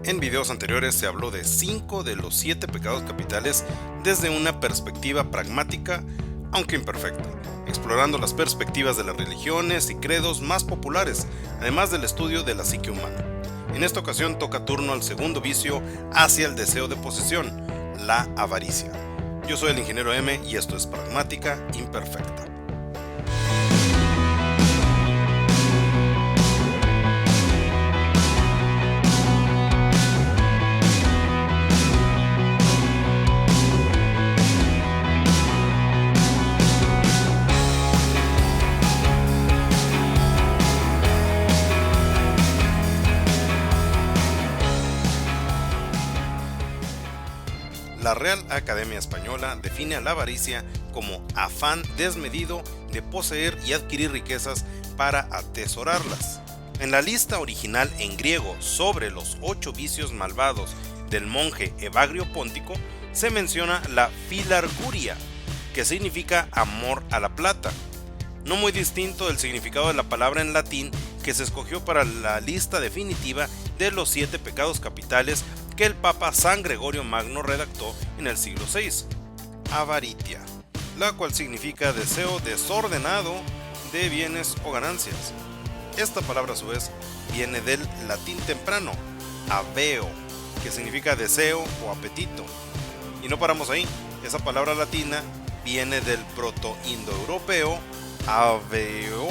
En videos anteriores se habló de 5 de los 7 pecados capitales desde una perspectiva pragmática, aunque imperfecta, explorando las perspectivas de las religiones y credos más populares, además del estudio de la psique humana. En esta ocasión toca turno al segundo vicio hacia el deseo de posesión, la avaricia. Yo soy el ingeniero M y esto es Pragmática Imperfecta. La Real Academia Española define a la avaricia como afán desmedido de poseer y adquirir riquezas para atesorarlas. En la lista original en griego sobre los 8 vicios malvados del monje Evagrio Póntico se menciona la filarguria, que significa amor a la plata, no muy distinto del significado de la palabra en latín que se escogió para la lista definitiva de los 7 pecados capitales que el Papa San Gregorio Magno redactó en el siglo VI, avaritia, la cual significa deseo desordenado de bienes o ganancias. Esta palabra a su vez viene del latín temprano, aveo, que significa deseo o apetito. Y no paramos ahí, esa palabra latina viene del proto-indoeuropeo aveo,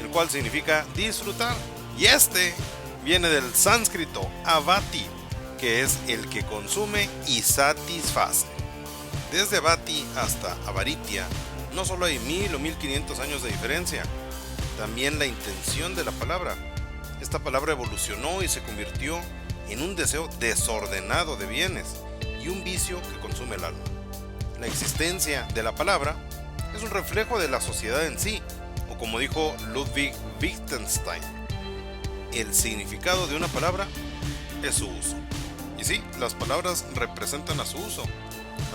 el cual significa disfrutar. Y este viene del sánscrito avati, que es el que consume y satisface. Desde avati hasta avaritia no solo hay 1000 o 1500 años de diferencia, también la intención de la palabra. Esta palabra evolucionó y se convirtió en un deseo desordenado de bienes y un vicio que consume el alma. La existencia de la palabra es un reflejo de la sociedad en sí, o como dijo Ludwig Wittgenstein, el significado de una palabra es su uso. Y sí, las palabras representan a su uso.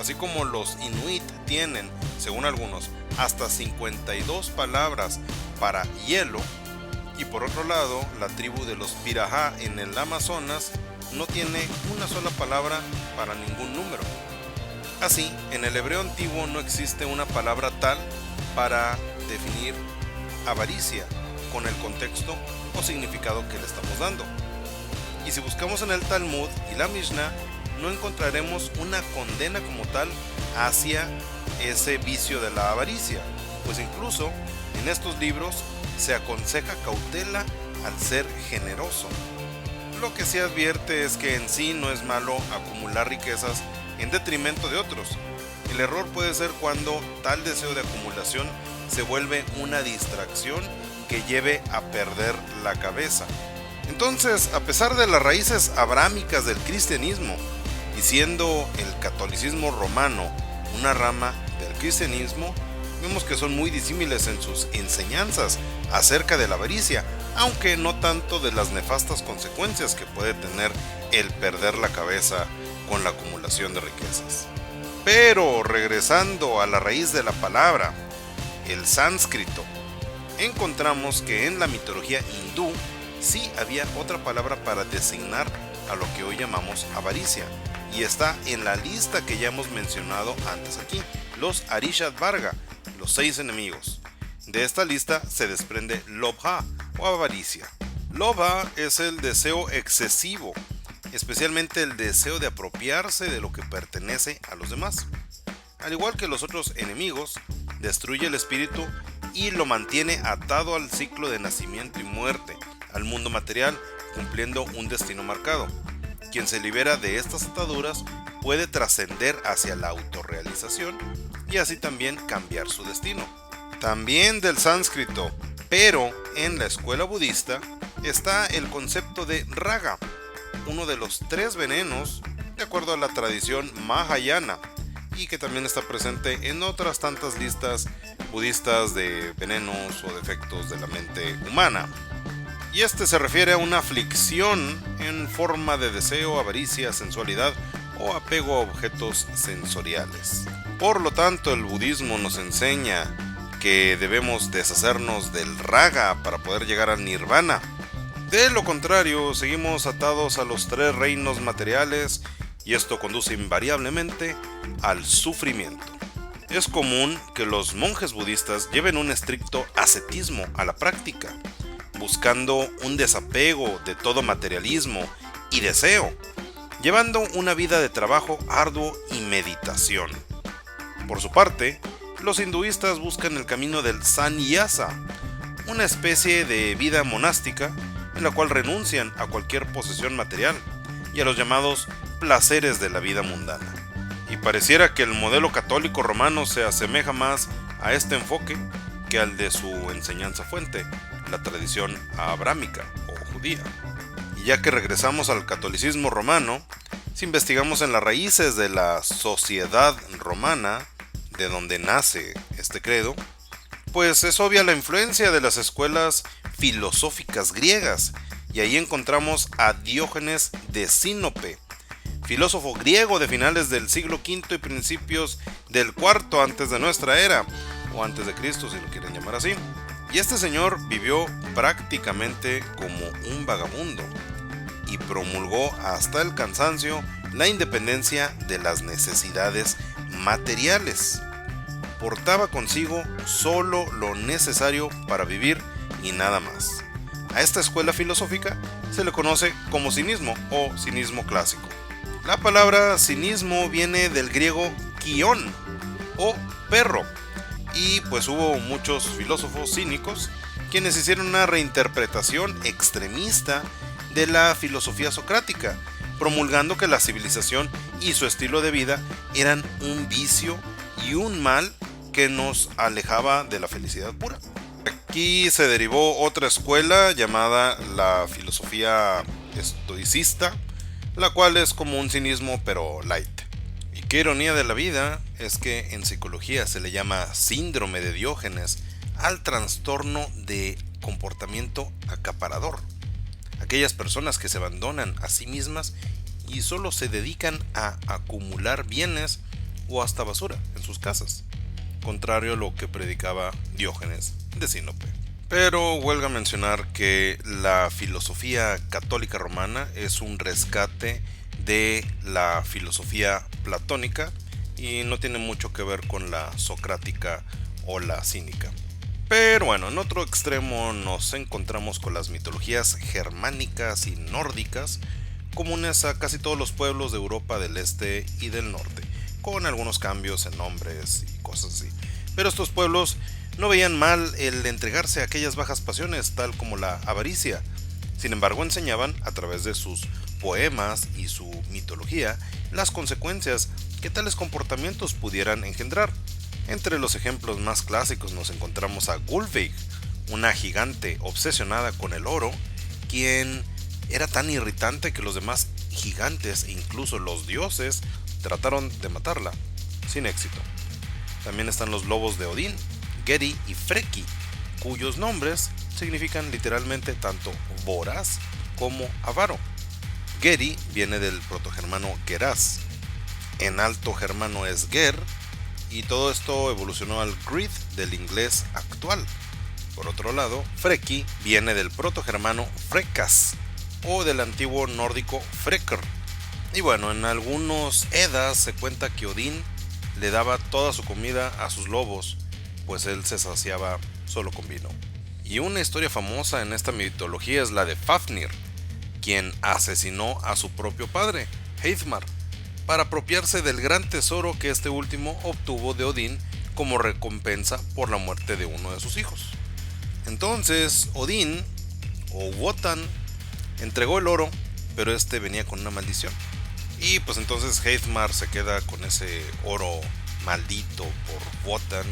Así como los inuit tienen, según algunos, hasta 52 palabras para hielo, y por otro lado, la tribu de los Pirahã en el Amazonas no tiene una sola palabra para ningún número. Así, en el hebreo antiguo no existe una palabra tal para definir avaricia con el contexto o significado que le estamos dando. Y si buscamos en el Talmud y la Mishnah, no encontraremos una condena como tal hacia ese vicio de la avaricia, pues incluso en estos libros se aconseja cautela al ser generoso. Lo que se advierte es que en sí no es malo acumular riquezas en detrimento de otros. El error puede ser cuando tal deseo de acumulación se vuelve una distracción que lleve a perder la cabeza. Entonces, a pesar de las raíces abrámicas del cristianismo, y siendo el catolicismo romano una rama del cristianismo, vemos que son muy disímiles en sus enseñanzas acerca de la avaricia, aunque no tanto de las nefastas consecuencias que puede tener el perder la cabeza con la acumulación de riquezas. Pero regresando a la raíz de la palabra, el sánscrito, encontramos que en la mitología hindú sí había otra palabra para designar a lo que hoy llamamos avaricia, y está en la lista que ya hemos mencionado antes aquí, los Arishad Varga, los 6 enemigos. De esta lista se desprende lobha o avaricia. Lobha es el deseo excesivo, especialmente el deseo de apropiarse de lo que pertenece a los demás. Al igual que los otros enemigos, destruye el espíritu y lo mantiene atado al ciclo de nacimiento y muerte, al mundo material, cumpliendo un destino marcado. Quien se libera de estas ataduras puede trascender hacia la autorrealización y así también cambiar su destino. También del sánscrito, pero en la escuela budista, está el concepto de raga, uno de los 3 venenos de acuerdo a la tradición mahayana, y que también está presente en otras tantas listas budistas de venenos o defectos de la mente humana. Y este se refiere a una aflicción en forma de deseo, avaricia, sensualidad o apego a objetos sensoriales. Por lo tanto, el budismo nos enseña que debemos deshacernos del raga para poder llegar al nirvana, De lo contrario, seguimos atados a los tres reinos materiales y esto conduce invariablemente al sufrimiento. Es común que los monjes budistas lleven un estricto ascetismo a la práctica, buscando un desapego de todo materialismo y deseo, llevando una vida de trabajo arduo y meditación. Por su parte, los hinduistas buscan el camino del sannyasa, una especie de vida monástica en la cual renuncian a cualquier posesión material y a los llamados placeres de la vida mundana. Y pareciera que el modelo católico romano se asemeja más a este enfoque que al de su enseñanza fuente, la tradición abrámica o judía. Y ya que regresamos al catolicismo romano, si investigamos en las raíces de la sociedad romana, de donde nace este credo, pues es obvia la influencia de las escuelas filosóficas griegas, y ahí encontramos a Diógenes de Sinope, filósofo griego de finales del siglo V y principios del IV antes de nuestra era, o antes de Cristo si lo quieren llamar así. Y este señor vivió prácticamente como un vagabundo y promulgó hasta el cansancio la independencia de las necesidades materiales. Portaba consigo solo lo necesario para vivir y nada más. A esta escuela filosófica se le conoce como cinismo o cinismo clásico. La palabra cinismo viene del griego kion o perro, y pues hubo muchos filósofos cínicos quienes hicieron una reinterpretación extremista de la filosofía socrática, promulgando que la civilización y su estilo de vida eran un vicio y un mal que nos alejaba de la felicidad pura. Aquí se derivó otra escuela llamada la filosofía estoicista, la cual es como un cinismo pero light. Y qué ironía de la vida es que en psicología se le llama síndrome de Diógenes al trastorno de comportamiento acaparador. Aquellas personas que se abandonan a sí mismas y solo se dedican a acumular bienes o hasta basura en sus casas, contrario a lo que predicaba Diógenes de Sinope. Pero huelga mencionar que la filosofía católica romana es un rescate de la filosofía platónica y no tiene mucho que ver con la socrática o la cínica. Pero bueno, en otro extremo nos encontramos con las mitologías germánicas y nórdicas, comunes a casi todos los pueblos de Europa del Este y del Norte, con algunos cambios en nombres y cosas así. Pero estos pueblos no veían mal el entregarse a aquellas bajas pasiones, tal como la avaricia. Sin embargo, enseñaban a través de sus poemas y su mitología las consecuencias que tales comportamientos pudieran engendrar. Entre los ejemplos más clásicos nos encontramos a Gulveig, una gigante obsesionada con el oro, quien era tan irritante que los demás gigantes e incluso los dioses trataron de matarla, sin éxito. También están los lobos de Odín, Geri y Freki, cuyos nombres significan literalmente tanto voraz como avaro. Geri viene del protogermano geraz, en alto germano es ger, y todo esto evolucionó al grid del inglés actual. Por otro lado, Freki viene del protogermano frekas, o del antiguo nórdico frekr. Y bueno, en algunos Eddas se cuenta que Odín le daba toda su comida a sus lobos, pues él se saciaba solo con vino. Y una historia famosa en esta mitología es la de Fafnir, quien asesinó a su propio padre, Heithmar, para apropiarse del gran tesoro que este último obtuvo de Odín como recompensa por la muerte de uno de sus hijos. Entonces Odín, o Wotan, entregó el oro, pero este venía con una maldición. Y pues entonces Heithmar se queda con ese oro maldito por Wotan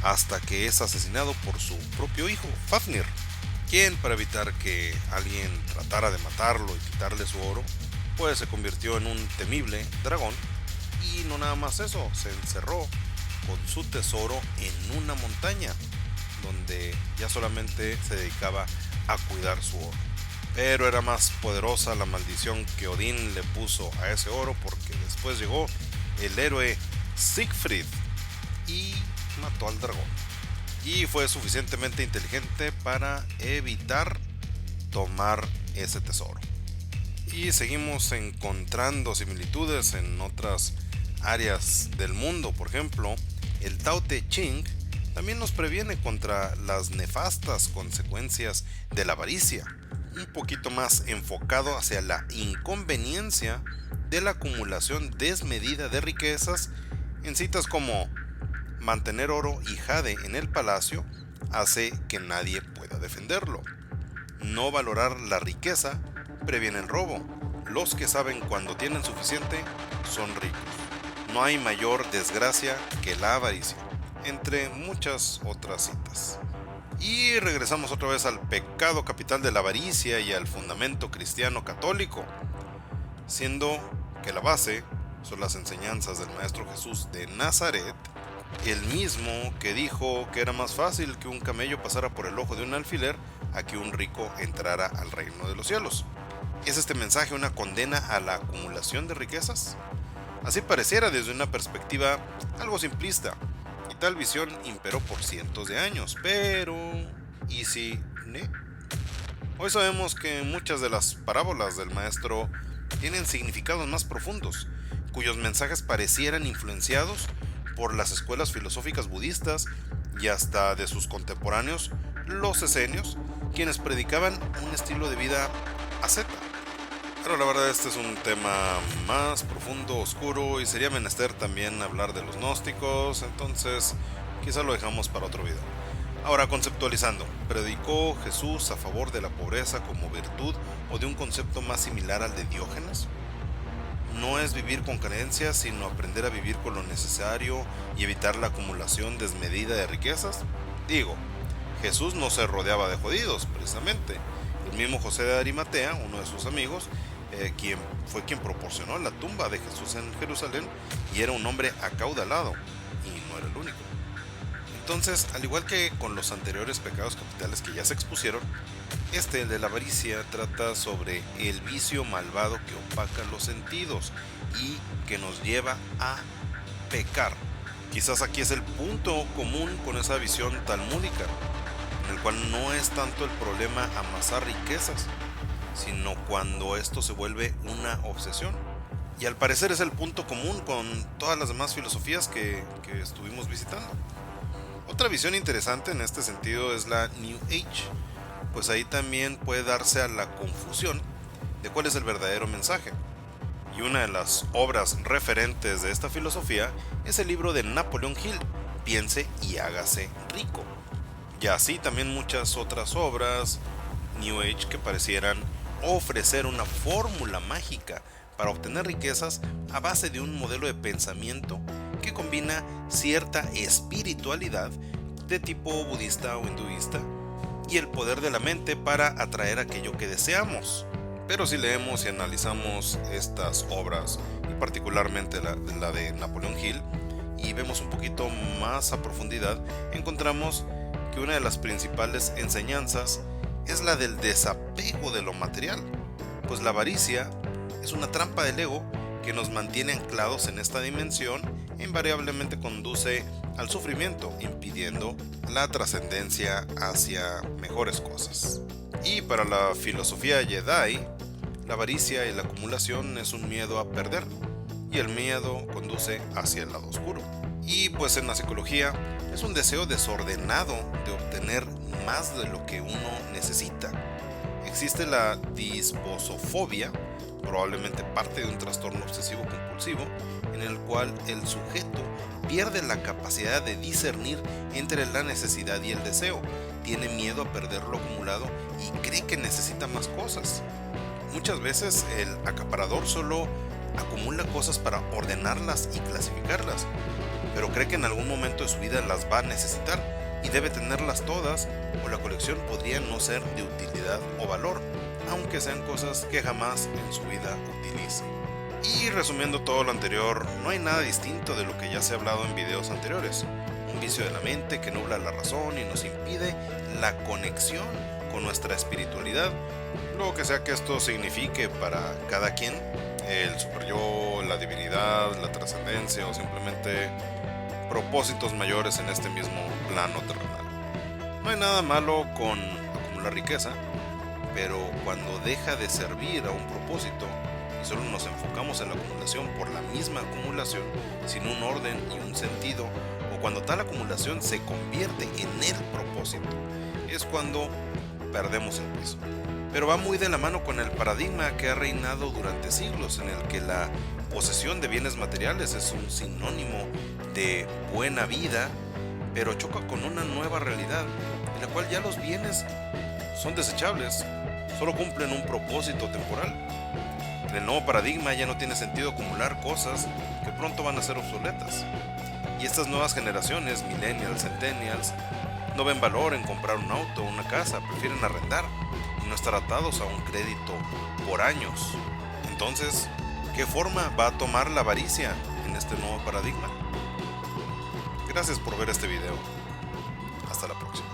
hasta que es asesinado por su propio hijo, Fafnir, quien, para evitar que alguien tratara de matarlo y quitarle su oro, pues se convirtió en un temible dragón. Y no nada más eso, se encerró con su tesoro en una montaña donde ya solamente se dedicaba a cuidar su oro. Pero era más poderosa la maldición que Odín le puso a ese oro, porque después llegó el héroe Siegfried y mató al dragón. Y fue suficientemente inteligente para evitar tomar ese tesoro. Y seguimos encontrando similitudes en otras áreas del mundo. Por ejemplo, el Tao Te Ching también nos previene contra las nefastas consecuencias de la avaricia, un poquito más enfocado hacia la inconveniencia de la acumulación desmedida de riquezas, en citas como: mantener oro y jade en el palacio hace que nadie pueda defenderlo. No valorar la riqueza previene el robo. Los que saben cuando tienen suficiente son ricos. No hay mayor desgracia que la avaricia, entre muchas otras citas. Y regresamos otra vez al pecado capital de la avaricia y al fundamento cristiano católico, siendo que la base son las enseñanzas del Maestro Jesús de Nazaret, el mismo que dijo que era más fácil que un camello pasara por el ojo de un alfiler a que un rico entrara al reino de los cielos. ¿Es este mensaje una condena a la acumulación de riquezas? Así pareciera desde una perspectiva algo simplista, y tal visión imperó por cientos de años, pero ¿y si no? Hoy sabemos que muchas de las parábolas del maestro tienen significados más profundos, cuyos mensajes parecieran influenciados por las escuelas filosóficas budistas y hasta de sus contemporáneos, los esenios, quienes predicaban un estilo de vida asceta. Pero la verdad este es un tema más profundo, oscuro, y sería menester también hablar de los gnósticos, entonces quizá lo dejamos para otro video. Ahora, conceptualizando, ¿predicó Jesús a favor de la pobreza como virtud o de un concepto más similar al de Diógenes? No es vivir con carencias, sino aprender a vivir con lo necesario y evitar la acumulación desmedida de riquezas. Digo, Jesús no se rodeaba de jodidos, precisamente. El mismo José de Arimatea, uno de sus amigos, quien proporcionó la tumba de Jesús en Jerusalén, y era un hombre acaudalado, y no era el único. Entonces, al igual que con los anteriores pecados capitales que ya se expusieron, el de la avaricia trata sobre el vicio malvado que opaca los sentidos y que nos lleva a pecar. Quizás aquí es el punto común con esa visión talmúdica, en el cual no es tanto el problema amasar riquezas, sino cuando esto se vuelve una obsesión. Y al parecer es el punto común con todas las demás filosofías que estuvimos visitando. Otra visión interesante en este sentido es la New Age, pues ahí también puede darse a la confusión de cuál es el verdadero mensaje. Y una de las obras referentes de esta filosofía es el libro de Napoleon Hill, Piense y hágase rico. Y así también muchas otras obras New Age que parecieran ofrecer una fórmula mágica para obtener riquezas a base de un modelo de pensamiento que combina cierta espiritualidad de tipo budista o hinduista y el poder de la mente para atraer aquello que deseamos. Pero si leemos y analizamos estas obras, y particularmente la de Napoleon Hill, y vemos un poquito más a profundidad, encontramos que una de las principales enseñanzas es la del desapego de lo material, pues la avaricia es una trampa del ego que nos mantiene anclados en esta dimensión e invariablemente conduce al sufrimiento, impidiendo la trascendencia hacia mejores cosas. Y para la filosofía Jedi, la avaricia y la acumulación es un miedo a perder, y el miedo conduce hacia el lado oscuro. Y pues en la psicología es un deseo desordenado de obtener más de lo que uno necesita. Existe la disbosofobia, probablemente parte de un trastorno obsesivo compulsivo, en el cual el sujeto pierde la capacidad de discernir entre la necesidad y el deseo, tiene miedo a perder lo acumulado y cree que necesita más cosas. Muchas veces el acaparador solo acumula cosas para ordenarlas y clasificarlas, pero cree que en algún momento de su vida las va a necesitar y debe tenerlas todas, o la colección podría no ser de utilidad o valor, aunque sean cosas que jamás en su vida utilice. Y resumiendo todo lo anterior, no hay nada distinto de lo que ya se ha hablado en videos anteriores. Un vicio de la mente que nubla la razón y nos impide la conexión con nuestra espiritualidad, lo que sea que esto signifique para cada quien, el superyo, la divinidad, la trascendencia o simplemente propósitos mayores en este mismo plano terrenal. No hay nada malo con acumular riqueza, pero cuando deja de servir a un propósito y solo nos enfocamos en la acumulación por la misma acumulación, sin un orden y un sentido, o cuando tal acumulación se convierte en el propósito, es cuando perdemos el peso. Pero va muy de la mano con el paradigma que ha reinado durante siglos, en el que la posesión de bienes materiales es un sinónimo de buena vida, pero choca con una nueva realidad, en la cual ya los bienes son desechables, solo cumplen un propósito temporal. En el nuevo paradigma ya no tiene sentido acumular cosas que pronto van a ser obsoletas. Y estas nuevas generaciones, millennials, centennials, no ven valor en comprar un auto o una casa, prefieren arrendar y no estar atados a un crédito por años. Entonces, ¿qué forma va a tomar la avaricia en este nuevo paradigma? Gracias por ver este video. Hasta la próxima.